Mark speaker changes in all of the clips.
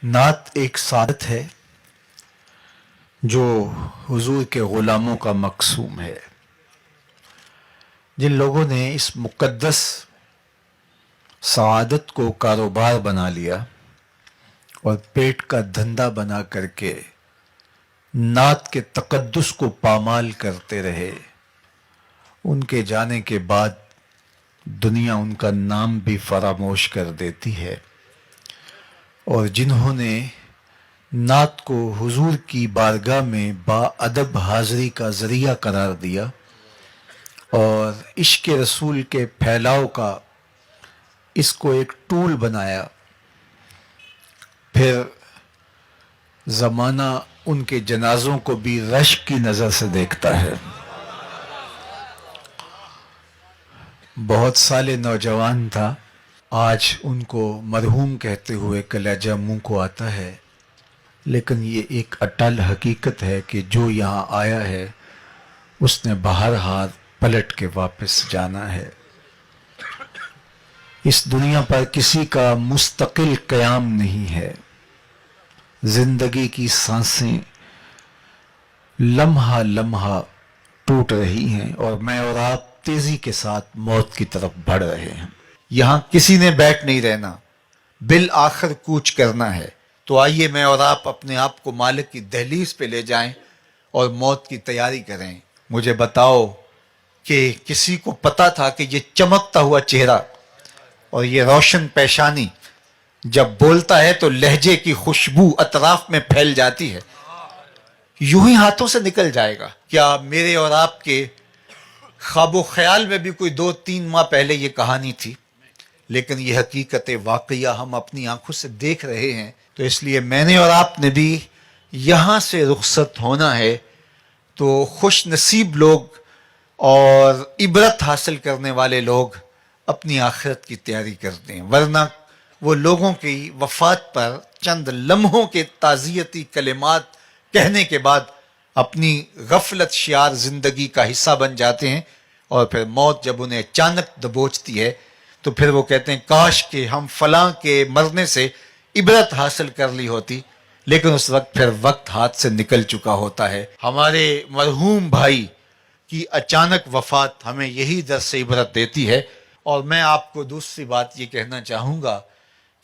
Speaker 1: نعت ایک سعادت ہے جو حضور کے غلاموں کا مقسوم ہے. جن لوگوں نے اس مقدس سعادت کو کاروبار بنا لیا اور پیٹ کا دھندا بنا کر کے نعت کے تقدس کو پامال کرتے رہے، ان کے جانے کے بعد دنیا ان کا نام بھی فراموش کر دیتی ہے. اور جنہوں نے نعت کو حضور کی بارگاہ میں با ادب حاضری کا ذریعہ قرار دیا اور عشق رسول کے پھیلاؤ کا اس کو ایک ٹول بنایا، پھر زمانہ ان کے جنازوں کو بھی رشک کی نظر سے دیکھتا ہے. بہت سال نوجوان تھا، آج ان کو مرحوم کہتے ہوئے کلیجہ منہ کو آتا ہے، لیکن یہ ایک اٹل حقیقت ہے کہ جو یہاں آیا ہے اس نے بہرحال پلٹ کے واپس جانا ہے. اس دنیا پر کسی کا مستقل قیام نہیں ہے. زندگی کی سانسیں لمحہ لمحہ ٹوٹ رہی ہیں اور میں اور آپ تیزی کے ساتھ موت کی طرف بڑھ رہے ہیں. یہاں کسی نے بیٹھ نہیں رہنا، بالآخر کوچ کرنا ہے. تو آئیے میں اور آپ اپنے آپ کو مالک کی دہلیز پہ لے جائیں اور موت کی تیاری کریں. مجھے بتاؤ کہ کسی کو پتا تھا کہ یہ چمکتا ہوا چہرہ اور یہ روشن پیشانی جب بولتا ہے تو لہجے کی خوشبو اطراف میں پھیل جاتی ہے، یوں ہی ہاتھوں سے نکل جائے گا؟ کیا میرے اور آپ کے خواب و خیال میں بھی کوئی 2-3 ماہ پہلے یہ کہانی تھی؟ لیکن یہ حقیقت واقعہ ہم اپنی آنکھوں سے دیکھ رہے ہیں. تو اس لیے میں نے اور آپ نے بھی یہاں سے رخصت ہونا ہے. تو خوش نصیب لوگ اور عبرت حاصل کرنے والے لوگ اپنی آخرت کی تیاری کرتے ہیں، ورنہ وہ لوگوں کی وفات پر چند لمحوں کے تعزیتی کلمات کہنے کے بعد اپنی غفلت شیار زندگی کا حصہ بن جاتے ہیں، اور پھر موت جب انہیں اچانک دبوچتی ہے تو پھر وہ کہتے ہیں کاش کہ ہم فلاں کے مرنے سے عبرت حاصل کر لی ہوتی. لیکن اس وقت پھر وقت ہاتھ سے نکل چکا ہوتا ہے. ہمارے مرحوم بھائی کی اچانک وفات ہمیں یہی درس عبرت دیتی ہے. اور میں آپ کو دوسری بات یہ کہنا چاہوں گا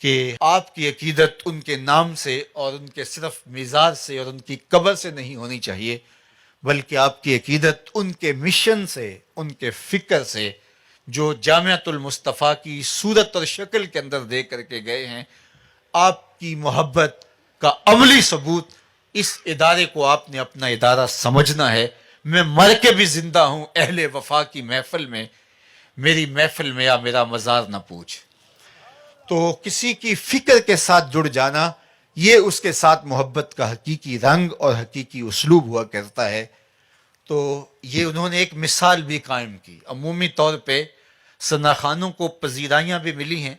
Speaker 1: کہ آپ کی عقیدت ان کے نام سے اور ان کے صرف مزار سے اور ان کی قبر سے نہیں ہونی چاہیے، بلکہ آپ کی عقیدت ان کے مشن سے، ان کے فکر سے جو جامعۃ المصطفیٰ کی صورت اور شکل کے اندر دے کر کے گئے ہیں. آپ کی محبت کا عملی ثبوت اس ادارے کو آپ نے اپنا ادارہ سمجھنا ہے. میں مر کے بھی زندہ ہوں اہل وفا کی محفل میں، میری محفل میں یا میرا مزار نہ پوچھ. تو کسی کی فکر کے ساتھ جڑ جانا، یہ اس کے ساتھ محبت کا حقیقی رنگ اور حقیقی اسلوب ہوا کرتا ہے. تو یہ انہوں نے ایک مثال بھی قائم کی. عمومی طور پہ ثنا خانوں کو پذیرائیاں بھی ملی ہیں،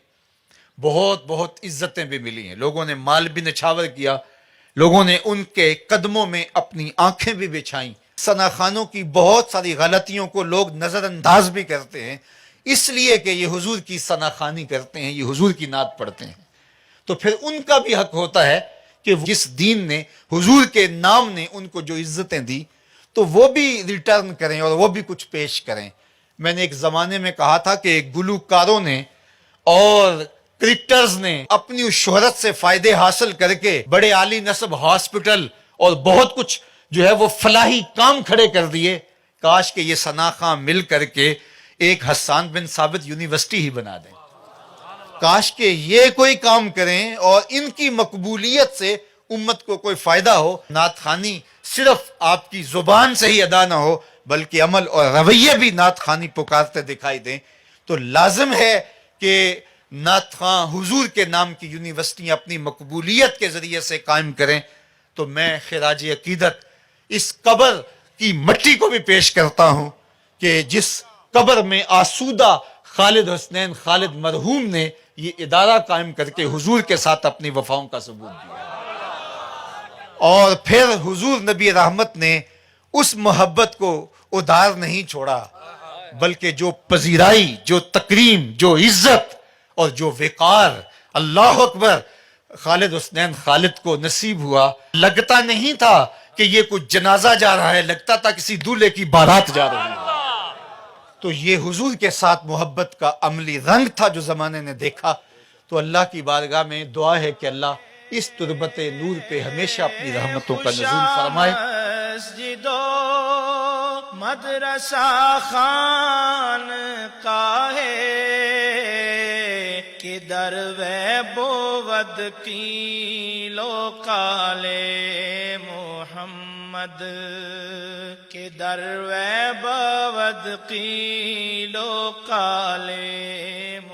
Speaker 1: بہت بہت عزتیں بھی ملی ہیں، لوگوں نے مال بھی نچھاور کیا، لوگوں نے ان کے قدموں میں اپنی آنکھیں بھی بچھائیں. ثنا خانوں کی بہت ساری غلطیوں کو لوگ نظر انداز بھی کرتے ہیں، اس لیے کہ یہ حضور کی ثنا خوانی کرتے ہیں، یہ حضور کی نعت پڑھتے ہیں. تو پھر ان کا بھی حق ہوتا ہے کہ جس دین نے، حضور کے نام نے ان کو جو عزتیں دی تو وہ بھی ریٹرن کریں اور وہ بھی کچھ پیش کریں. میں نے ایک زمانے میں کہا تھا کہ گلوکاروں نے اور کرکٹرز نے اپنی اس شہرت سے فائدے حاصل کر کے بڑے عالی نصب ہاسپٹل اور بہت کچھ جو ہے وہ فلاحی کام کھڑے کر دیے. کاش کہ یہ ثنا خاں مل کر کے ایک حسان بن ثابت یونیورسٹی ہی بنا دیں. کاش کہ یہ کوئی کام کریں اور ان کی مقبولیت سے امت کو کوئی فائدہ ہو. نعت خوانی صرف آپ کی زبان سے ہی ادا نہ ہو بلکہ عمل اور رویے بھی نعت خوانی پکارتے دکھائی دیں. تو لازم ہے کہ نعت خواں حضور کے نام کی یونیورسٹیاں اپنی مقبولیت کے ذریعے سے قائم کریں. تو میں خراج عقیدت اس قبر کی مٹی کو بھی پیش کرتا ہوں کہ جس قبر میں آسودہ خالد حسنین خالد مرحوم نے یہ ادارہ قائم کر کے حضور کے ساتھ اپنی وفاؤں کا ثبوت دیا. اور پھر حضور نبی رحمت نے اس محبت کو ادھار نہیں چھوڑا، بلکہ جو پذیرائی، جو تکریم، جو عزت اور جو وقار، اللہ اکبر، خالد حسنین خالد کو نصیب ہوا، لگتا نہیں تھا کہ یہ کچھ جنازہ جا رہا ہے، لگتا تھا کسی دولہے کی بارات جا رہی ہے۔ تو یہ حضور کے ساتھ محبت کا عملی رنگ تھا جو زمانے نے دیکھا۔ تو اللہ کی بارگاہ میں دعا ہے کہ اللہ اس تربت نور پہ ہمیشہ اپنی رحمتوں کا نزول فرمائے۔
Speaker 2: مسجد و مدرسہ خان کا ہے کہ در وے بود قیلو کالے محمد، کہ در وے بود قیلو کالے محمد۔